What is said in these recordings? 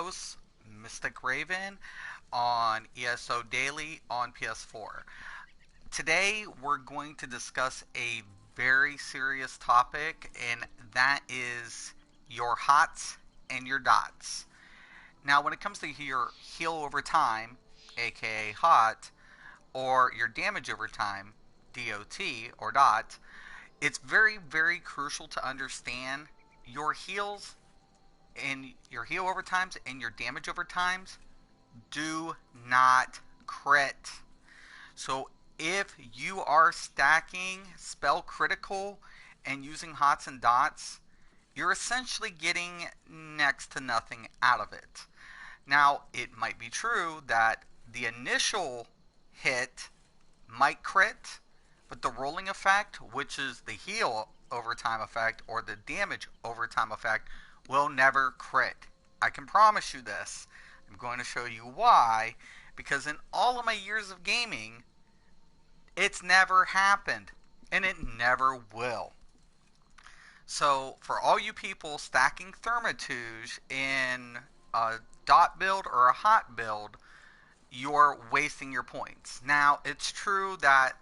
host, Mystic Raven, on ESO Daily on PS4. Today, we're going to discuss a very serious topic, and that is your hots and your dots. Now, when it comes to your heal over time, aka hot, or your damage over time, DOT or dot, it's very, very crucial to understand your heals and your heal over times and your damage over times do not crit. So if you are stacking spell critical and using hots and dots, you're essentially getting next to nothing out of it. Now, it might be true that the initial hit might crit, but the rolling effect, which is the heal over time effect or the damage over time effect, will never crit. I can promise you this. I'm going to show you why, because in all of my years of gaming, it's never happened, and it never will. So, for all you people stacking Thermitude in a dot build or a hot build, you're wasting your points. Now, it's true that,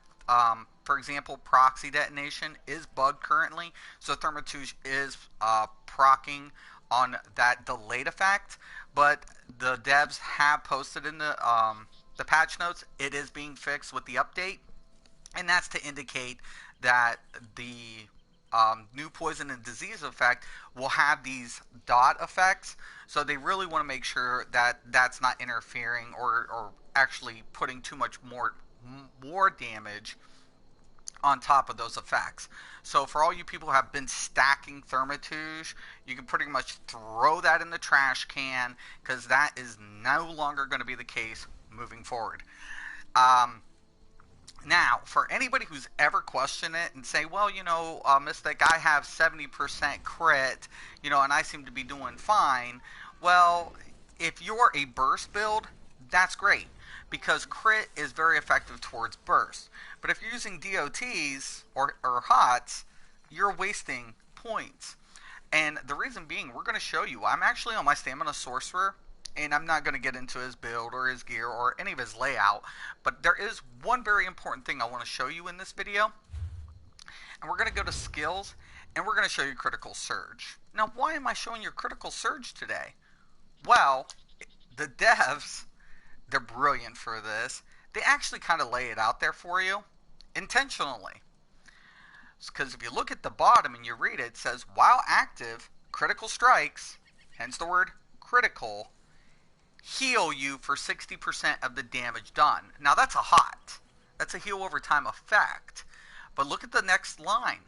for example, proxy detonation is bugged currently, so Thermitude is procking on that delayed effect, but the devs have posted in the patch notes it is being fixed with the update, and that's to indicate that the new poison and disease effect will have these dot effects. So they really want to make sure that that's not interfering or actually putting too much more damage on top of those effects. So for all you people who have been stacking Thermitude, you can pretty much throw that in the trash can, because that is no longer going to be the case moving forward. Now, for anybody who's ever questioned it and say, well, Mystic, I have 70% crit, and I seem to be doing fine. Well, if you're a burst build, that's great, because crit is very effective towards burst. But if you're using DOTs or HOTS, you're wasting points. And the reason being, we're going to show you, I'm actually on my Stamina Sorcerer, and I'm not going to get into his build or his gear or any of his layout, but there is one very important thing I want to show you in this video. And we're going to go to skills, and we're going to show you critical surge. Now, why am I showing you critical surge today? Well, the devs, they're brilliant for this. They actually kind of lay it out there for you intentionally. Because if you look at the bottom and you read it, it says, while active, critical strikes, hence the word critical, heal you for 60% of the damage done. Now that's a hot. That's a heal over time effect. But look at the next line.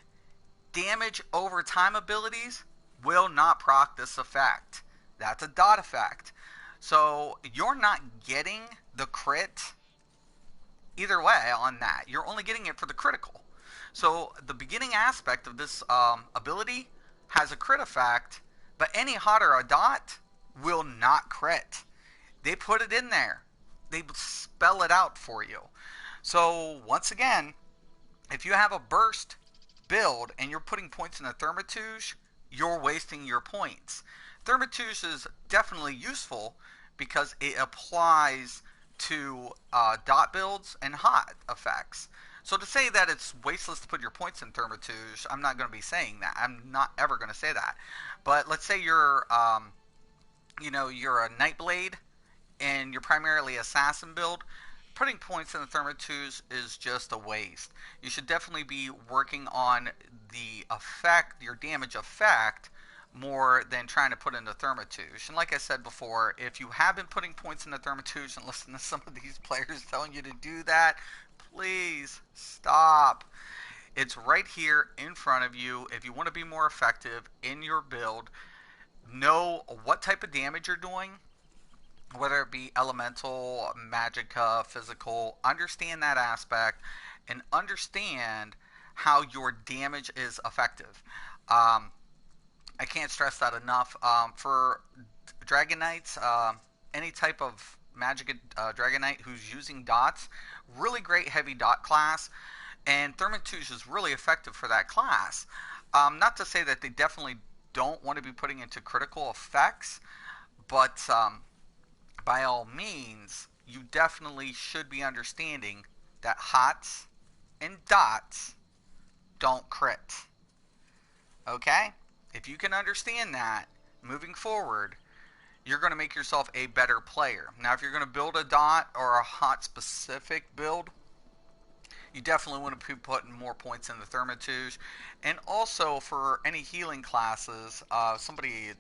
Damage over time abilities will not proc this effect. That's a dot effect. So you're not getting the crit either way on that. You're only getting it for the critical. So the beginning aspect of this ability has a crit effect, but any hot or a dot will not crit. They put it in there. They spell it out for you. So once again, if you have a burst build and you're putting points in a Thermitude, you're wasting your points. Thermitude is definitely useful because it applies to dot builds and hot effects. So to say that it's wasteless to put your points in Thermitude, I'm not going to be saying that. I'm not ever going to say that. But let's say you're a Nightblade and you're primarily assassin build, putting points in the Thermitude is just a waste. You should definitely be working on the effect, your damage effect, more than trying to put in the Thermitude. And like I said before, if you have been putting points in the Thermitude and listen to some of these players telling you to do that, please stop. It's right here in front of you. If you want to be more effective in your build, know what type of damage you're doing, whether it be elemental, magicka, physical. Understand that aspect and understand how your damage is effective. I can't stress that enough. For Dragon Knights, any type of magic Dragon Knight who's using dots, really great heavy dot class, and Thermitude is really effective for that class. Not to say that they definitely don't want to be putting into critical effects, But by all means, you definitely should be understanding that hots and dots don't crit. Okay? If you can understand that moving forward, you're going to make yourself a better player. Now, if you're going to build a dot or a hot specific build, you definitely want to be putting more points in the Thermatouche. And also for any healing classes, somebody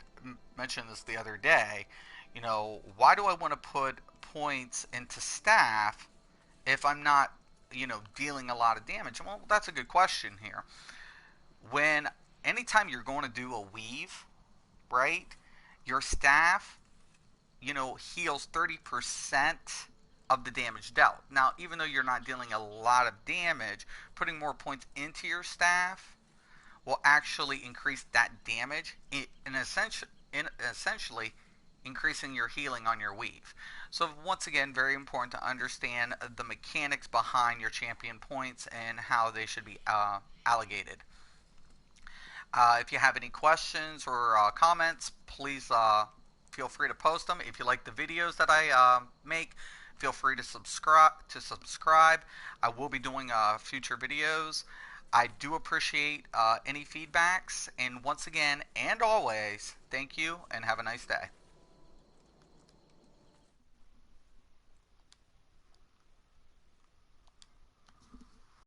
mentioned this the other day. You know, why do I want to put points into staff if I'm not, dealing a lot of damage? Well, that's a good question here. When anytime you're going to do a weave, right? Your staff, heals 30% of the damage dealt. Now, even though you're not dealing a lot of damage, putting more points into your staff will actually increase that damage essentially increasing your healing on your weave. So once again, very important to understand the mechanics behind your champion points and how they should be allocated. If you have any questions or comments, please feel free to post them. If you like the videos that I make, feel free to subscribe. I will be doing future videos. I do appreciate any feedbacks. And once again, and always, thank you and have a nice day.